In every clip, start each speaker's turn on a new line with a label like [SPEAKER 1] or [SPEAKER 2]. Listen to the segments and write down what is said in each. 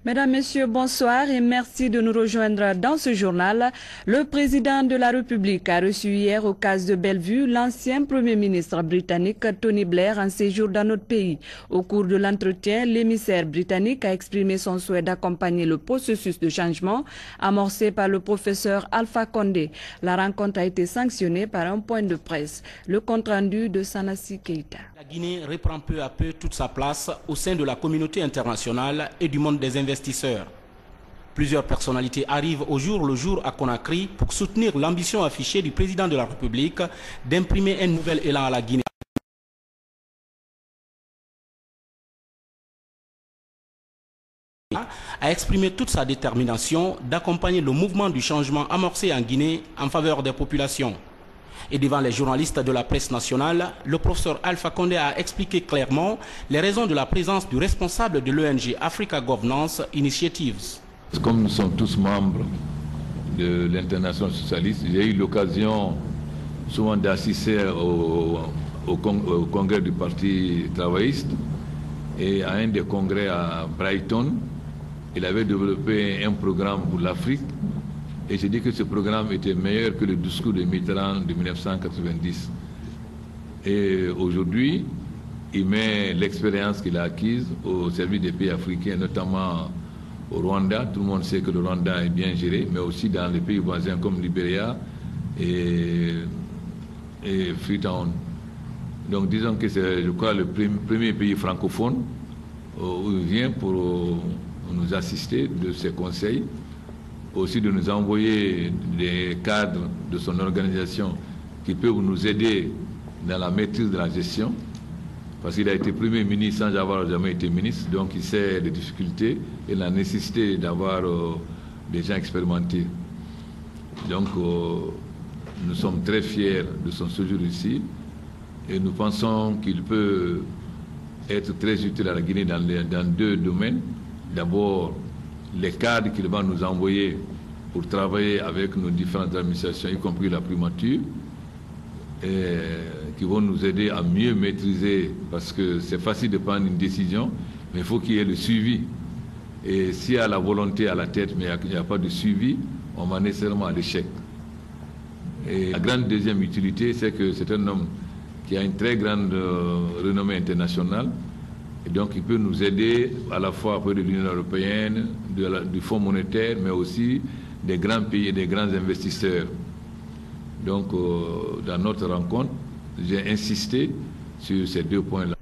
[SPEAKER 1] Mesdames, Messieurs, bonsoir et merci de nous rejoindre dans ce journal. Le président de la République a reçu hier au Cas de Bellevue l'ancien Premier ministre britannique Tony Blair en séjour dans notre pays. Au cours de l'entretien, l'émissaire britannique a exprimé son souhait d'accompagner le processus de changement amorcé par le professeur Alpha Condé. La rencontre a été sanctionnée par un point de presse. Le compte-rendu de Sanassi Keita.
[SPEAKER 2] La Guinée reprend peu à peu toute sa place au sein de la communauté internationale et du monde des investisseurs. Plusieurs personnalités arrivent au jour le jour à Conakry pour soutenir l'ambition affichée du président de la République d'imprimer un nouvel élan à la Guinée. A exprimé toute sa détermination d'accompagner le mouvement du changement amorcé en Guinée en faveur des populations. Et devant les journalistes de la presse nationale, le professeur Alpha Condé a expliqué clairement les raisons de la présence du responsable de l'ONG Africa Governance Initiatives.
[SPEAKER 3] Comme nous sommes tous membres de l'Internationale socialiste, j'ai eu l'occasion souvent d'assister au congrès du Parti travailliste, et à un des congrès à Brighton, il avait développé un programme pour l'Afrique. Et j'ai dit que ce programme était meilleur que le discours de Mitterrand de 1990. Et aujourd'hui, il met l'expérience qu'il a acquise au service des pays africains, notamment au Rwanda. Tout le monde sait que le Rwanda est bien géré, mais aussi dans les pays voisins comme Libéria et Freetown. Donc disons que c'est, je crois, le premier pays francophone où il vient pour nous assister de ses conseils, aussi de nous envoyer des cadres de son organisation qui peuvent nous aider dans la maîtrise de la gestion, parce qu'il a été Premier ministre sans avoir jamais été ministre, donc il sait les difficultés et la nécessité d'avoir des gens expérimentés. Donc nous sommes très fiers de son séjour ici et nous pensons qu'il peut être très utile à la Guinée dans deux domaines. D'abord, les cadres qu'il va nous envoyer pour travailler avec nos différentes administrations, y compris la primature, et qui vont nous aider à mieux maîtriser, parce que c'est facile de prendre une décision, mais il faut qu'il y ait le suivi. Et s'il y a la volonté à la tête, mais il n'y a pas de suivi, on va nécessairement à l'échec. Et la grande deuxième utilité, c'est que c'est un homme qui a une très grande renommée internationale, et donc il peut nous aider à la fois auprès de l'Union européenne, du Fonds monétaire, mais aussi des grands pays et des grands investisseurs. Donc dans notre rencontre, j'ai insisté sur ces deux points-là.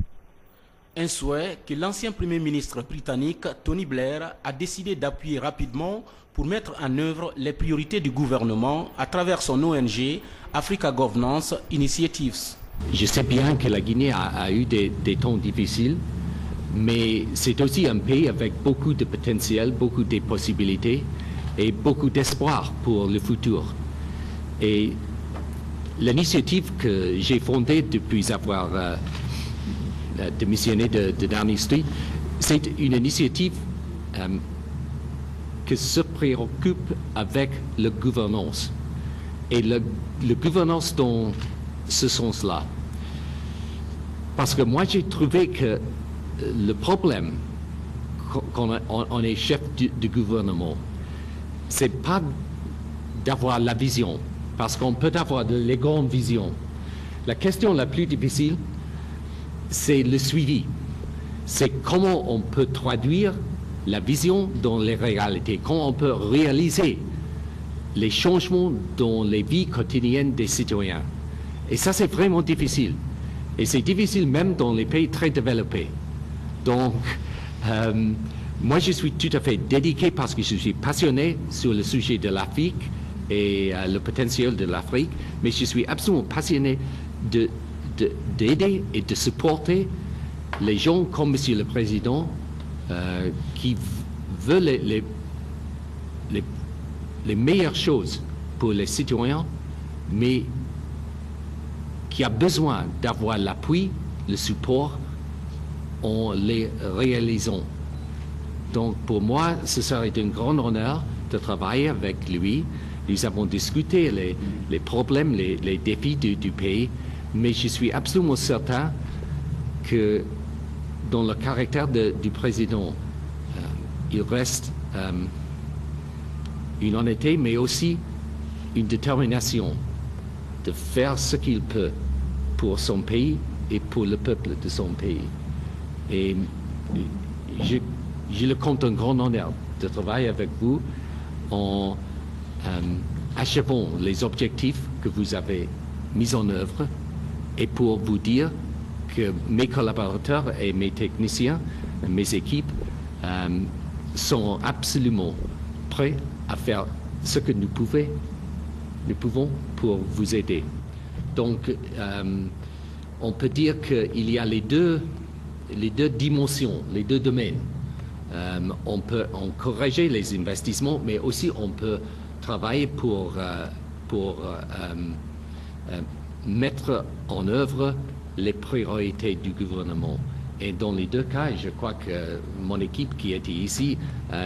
[SPEAKER 2] Un souhait que l'ancien Premier ministre britannique Tony Blair a décidé d'appuyer rapidement pour mettre en œuvre les priorités du gouvernement à travers son ONG Africa Governance Initiatives.
[SPEAKER 4] Je sais bien que la Guinée a eu des temps difficiles, mais c'est aussi un pays avec beaucoup de potentiel, beaucoup de possibilités et beaucoup d'espoir pour le futur. Et l'initiative que j'ai fondée depuis avoir démissionné de Downing Street, c'est une initiative qui se préoccupe avec la gouvernance. Et la gouvernance dans ce sens-là. Parce que moi, j'ai trouvé que le problème quand on est chef du gouvernement, c'est pas d'avoir la vision, parce qu'on peut avoir les grandes visions. La question la plus difficile, c'est le suivi. C'est comment on peut traduire la vision dans les réalités, comment on peut réaliser les changements dans les vies quotidiennes des citoyens. Et ça, c'est vraiment difficile. Et c'est difficile même dans les pays très développés. Donc, moi, je suis tout à fait dédié parce que je suis passionné sur le sujet de l'Afrique et le potentiel de l'Afrique, mais je suis absolument passionné d'aider et de supporter les gens comme Monsieur le Président qui veulent les meilleures choses pour les citoyens, mais qui a besoin d'avoir l'appui, le support en les réalisant. Donc pour moi, ce serait un grand honneur de travailler avec lui. Nous avons discuté les problèmes, les défis du pays, mais je suis absolument certain que dans le caractère du président, il reste une honnêteté, mais aussi une détermination de faire ce qu'il peut pour son pays et pour le peuple de son pays. Et je le compte un grand honneur de travailler avec vous en achevant les objectifs que vous avez mis en œuvre et pour vous dire que mes collaborateurs et mes techniciens, mes équipes sont absolument prêts à faire ce que nous pouvons pour vous aider. Donc, on peut dire qu'il y a les deux dimensions, les deux domaines. On peut encourager les investissements, mais aussi on peut travailler pour mettre en œuvre les priorités du gouvernement. Et dans les deux cas, je crois que mon équipe qui était ici,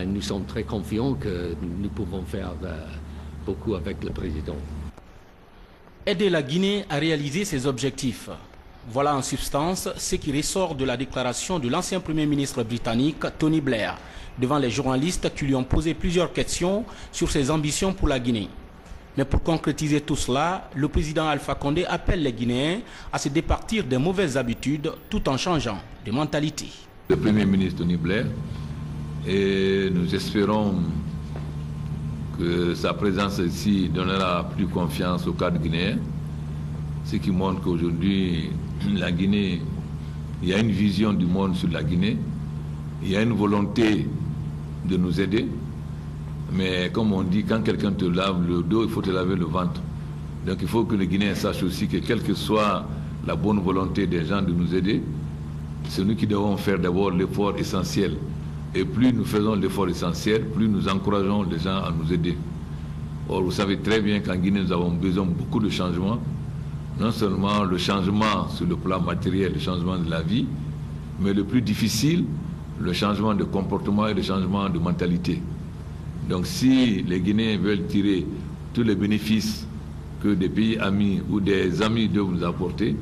[SPEAKER 4] nous sommes très confiants que nous pouvons faire beaucoup avec le président.
[SPEAKER 2] Aider la Guinée à réaliser ses objectifs. Voilà en substance ce qui ressort de la déclaration de l'ancien Premier ministre britannique Tony Blair devant les journalistes qui lui ont posé plusieurs questions sur ses ambitions pour la Guinée. Mais pour concrétiser tout cela, le président Alpha Condé appelle les Guinéens à se départir des mauvaises habitudes tout en changeant de mentalité.
[SPEAKER 3] Le Premier ministre Tony Blair, et nous espérons que sa présence ici donnera plus confiance au cadre guinéen, ce qui montre qu'aujourd'hui, la Guinée, il y a une vision du monde sur la Guinée, il y a une volonté de nous aider. Mais comme on dit, quand quelqu'un te lave le dos, il faut te laver le ventre. Donc il faut que les Guinéens sachent aussi que quelle que soit la bonne volonté des gens de nous aider, c'est nous qui devons faire d'abord l'effort essentiel. Et plus nous faisons l'effort essentiel, plus nous encourageons les gens à nous aider. Or, vous savez très bien qu'en Guinée, nous avons besoin de beaucoup de changements. Non seulement le changement sur le plan matériel, le changement de la vie, mais le plus difficile, le changement de comportement et le changement de mentalité. Donc si les Guinéens veulent tirer tous les bénéfices que des pays amis ou des amis doivent nous apporter,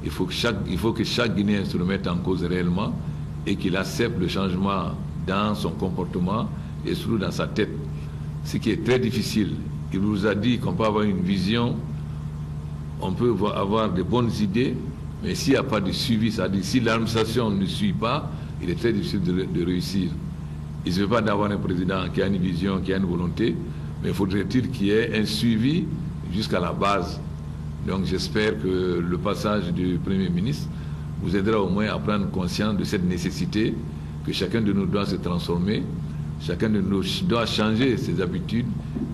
[SPEAKER 3] il faut que chaque Guinéen se remette en cause réellement et qu'il accepte le changement dans son comportement et surtout dans sa tête. Ce qui est très difficile. Il vous a dit qu'on peut avoir une vision, on peut avoir de bonnes idées, mais s'il n'y a pas de suivi, c'est-à-dire si l'administration ne suit pas, il est très difficile de réussir. Il ne suffit pas d'avoir un président qui a une vision, qui a une volonté, mais faudrait-il qu'il y ait un suivi jusqu'à la base. Donc j'espère que le passage du Premier ministre vous aidera au moins à prendre conscience de cette nécessité que chacun de nous doit se transformer, chacun de nous doit changer ses habitudes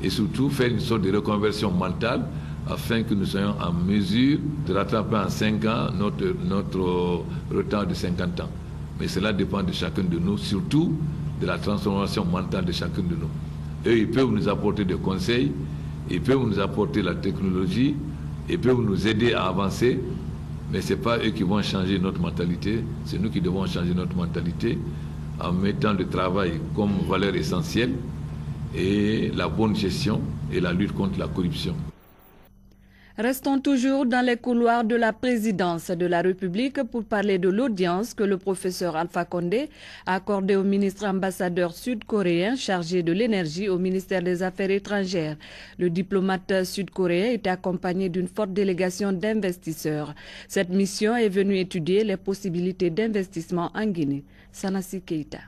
[SPEAKER 3] et surtout faire une sorte de reconversion mentale afin que nous soyons en mesure de rattraper en 5 ans notre retard de 50 ans. Mais cela dépend de chacun de nous, surtout de la transformation mentale de chacun de nous. Eux, ils peuvent nous apporter des conseils, ils peuvent nous apporter la technologie, ils peuvent nous aider à avancer, mais ce n'est pas eux qui vont changer notre mentalité, c'est nous qui devons changer notre mentalité en mettant le travail comme valeur essentielle et la bonne gestion et la lutte contre la corruption.
[SPEAKER 1] Restons toujours dans les couloirs de la présidence de la République pour parler de l'audience que le professeur Alpha Condé a accordée au ministre ambassadeur sud-coréen chargé de l'énergie au ministère des Affaires étrangères. Le diplomate sud-coréen était accompagné d'une forte délégation d'investisseurs. Cette mission est venue étudier les possibilités d'investissement en Guinée. Sanassi Keita.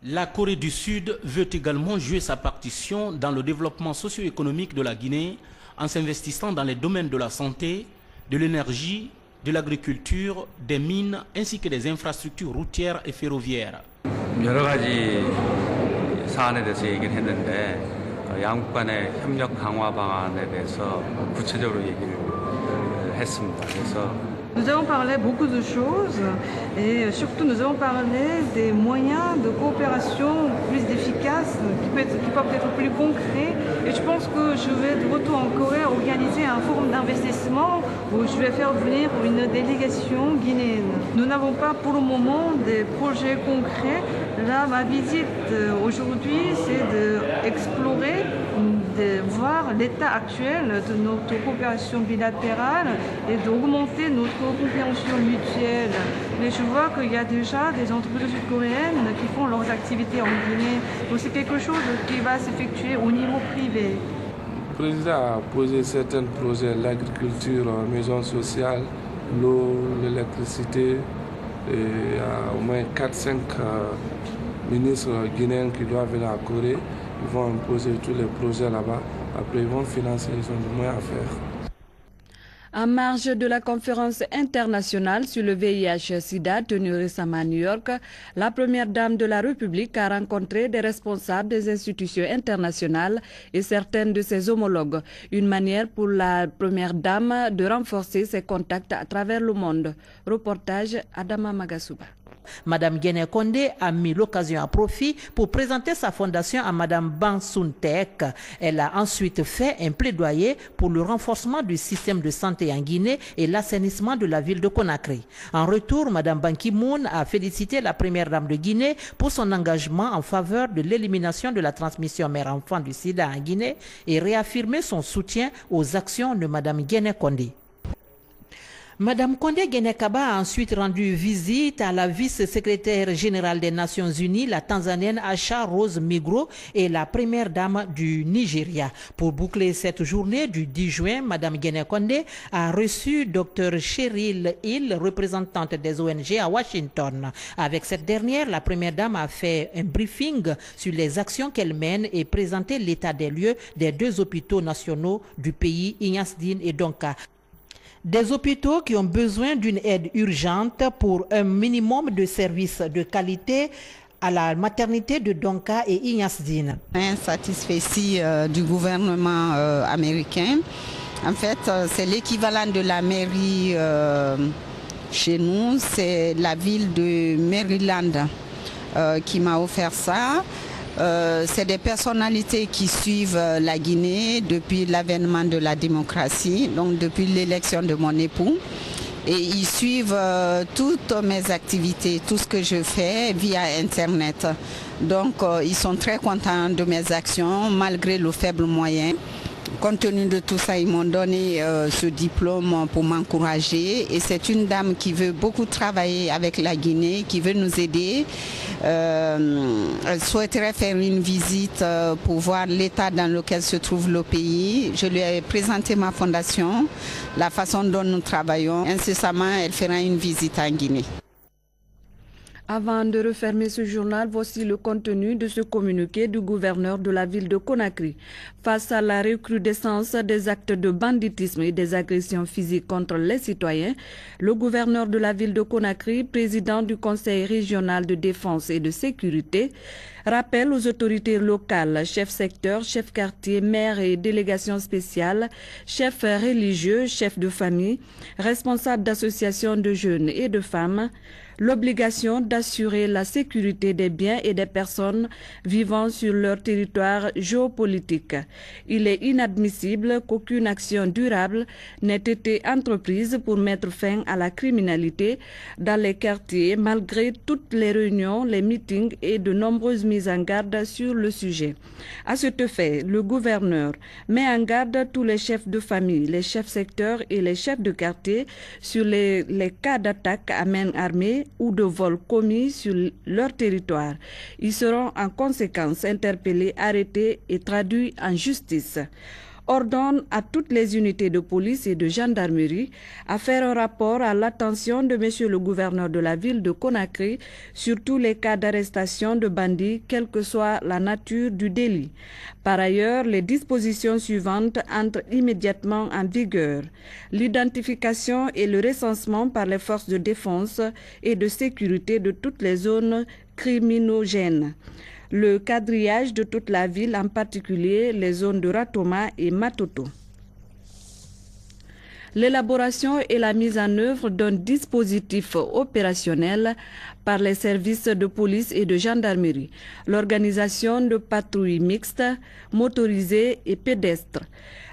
[SPEAKER 2] La Corée du Sud veut également jouer sa partition dans le développement socio-économique de la Guinée en s'investissant dans les domaines de la santé, de l'énergie, de l'agriculture, des mines ainsi que des infrastructures routières et ferroviaires.
[SPEAKER 5] 여러 가지 사안에 대해서 얘기를 했는데 양국 간의 협력 강화 방안에 대해서 구체적으로 얘기를 했습니다. 그래서
[SPEAKER 6] nous avons parlé beaucoup de choses et surtout nous avons parlé des moyens de coopération plus efficaces, qui peuvent être plus concrets. Et je pense que je vais de retour en Corée organiser un forum d'investissement où je vais faire venir une délégation guinéenne. Nous n'avons pas pour le moment des projets concrets. Là, ma visite aujourd'hui, c'est d'explorer de voir l'état actuel de notre coopération bilatérale et d'augmenter notre compréhension mutuelle. Mais je vois qu'il y a déjà des entreprises sud-coréennes qui font leurs activités en Guinée. Donc c'est quelque chose qui va s'effectuer au niveau privé.
[SPEAKER 7] Le président a posé certains projets, l'agriculture, maison sociale, l'eau, l'électricité. Et il y a au moins 4-5 ministres guinéens qui doivent venir à Corée. Ils vont imposer tous les projets là-bas. Après, ils vont financer, ils ont du moins à faire.
[SPEAKER 1] En marge de la conférence internationale sur le VIH-Sida tenue récemment à New York, la première dame de la République a rencontré des responsables des institutions internationales et certaines de ses homologues. Une manière pour la première dame de renforcer ses contacts à travers le monde. Reportage Adama Magasuba.
[SPEAKER 8] Madame Guéné Condé a mis l'occasion à profit pour présenter sa fondation à Madame Ban Sun-Tek. Elle a ensuite fait un plaidoyer pour le renforcement du système de santé en Guinée et l'assainissement de la ville de Conakry. En retour, Madame Ban Ki-moon a félicité la première dame de Guinée pour son engagement en faveur de l'élimination de la transmission mère-enfant du sida en Guinée et réaffirmé son soutien aux actions de Madame Guéné Condé. Madame Condé Guéné-Kaba a ensuite rendu visite à la vice-secrétaire générale des Nations Unies, la Tanzanienne Acha Rose Migro et la première dame du Nigeria. Pour boucler cette journée du 10 juin, Madame Guéné-Condé a reçu Dr Cheryl Hill, représentante des ONG à Washington. Avec cette dernière, la première dame a fait un briefing sur les actions qu'elle mène et présenté l'état des lieux des 2 hôpitaux nationaux du pays, Ignace-Dine et Donka. Des hôpitaux qui ont besoin d'une aide urgente pour un minimum de services de qualité à la maternité de Donka et Ignace-Dine.
[SPEAKER 9] Insatisfait du gouvernement américain. En fait, c'est l'équivalent de la mairie chez nous. C'est la ville de Maryland qui m'a offert ça. C'est des personnalités qui suivent la Guinée depuis l'avènement de la démocratie, donc depuis l'élection de mon époux. Et ils suivent toutes mes activités, tout ce que je fais via Internet. Donc ils sont très contents de mes actions malgré le faible moyen. Compte tenu de tout ça, ils m'ont donné ce diplôme pour m'encourager. Et c'est une dame qui veut beaucoup travailler avec la Guinée, qui veut nous aider. Elle souhaiterait faire une visite pour voir l'état dans lequel se trouve le pays. Je lui ai présenté ma fondation, la façon dont nous travaillons. Incessamment, elle fera une visite en Guinée.
[SPEAKER 1] Avant de refermer ce journal, voici le contenu de ce communiqué du gouverneur de la ville de Conakry. Face à la recrudescence des actes de banditisme et des agressions physiques contre les citoyens, le gouverneur de la ville de Conakry, président du Conseil régional de défense et de sécurité, rappelle aux autorités locales, chefs secteurs, chefs quartiers, maires et délégations spéciales, chefs religieux, chefs de famille, responsables d'associations de jeunes et de femmes, l'obligation d'assurer la sécurité des biens et des personnes vivant sur leur territoire géopolitique. Il est inadmissible qu'aucune action durable n'ait été entreprise pour mettre fin à la criminalité dans les quartiers, malgré toutes les réunions, les meetings et de nombreuses mises en garde sur le sujet. À ce fait, le gouverneur met en garde tous les chefs de famille, les chefs secteurs et les chefs de quartier sur les cas d'attaque à main armée ou de vols commis sur leur territoire. Ils seront en conséquence interpellés, arrêtés et traduits en justice. Ordonne à toutes les unités de police et de gendarmerie à faire un rapport à l'attention de Monsieur le gouverneur de la ville de Conakry sur tous les cas d'arrestation de bandits, quelle que soit la nature du délit. Par ailleurs, les dispositions suivantes entrent immédiatement en vigueur. L'identification et le recensement par les forces de défense et de sécurité de toutes les zones criminogènes. Le quadrillage de toute la ville, en particulier les zones de Ratoma et Matoto. L'élaboration et la mise en œuvre d'un dispositif opérationnel par les services de police et de gendarmerie, l'organisation de patrouilles mixtes, motorisées et pédestres,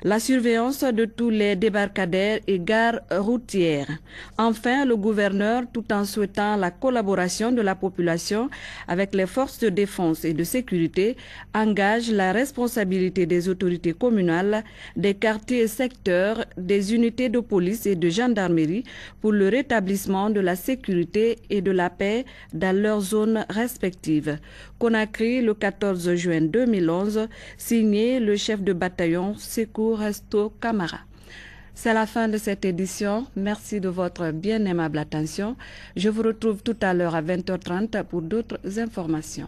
[SPEAKER 1] la surveillance de tous les débarcadères et gares routières. Enfin, le gouverneur, tout en souhaitant la collaboration de la population avec les forces de défense et de sécurité, engage la responsabilité des autorités communales, des quartiers et secteurs, des unités de police et de gendarmerie pour le rétablissement de la sécurité et de la paix dans leurs zones respectives. Conakry, le 14 juin 2011, signé le chef de bataillon Sékou Resto Camara. C'est la fin de cette édition. Merci de votre bien aimable attention. Je vous retrouve tout à l'heure à 20h30 pour d'autres informations.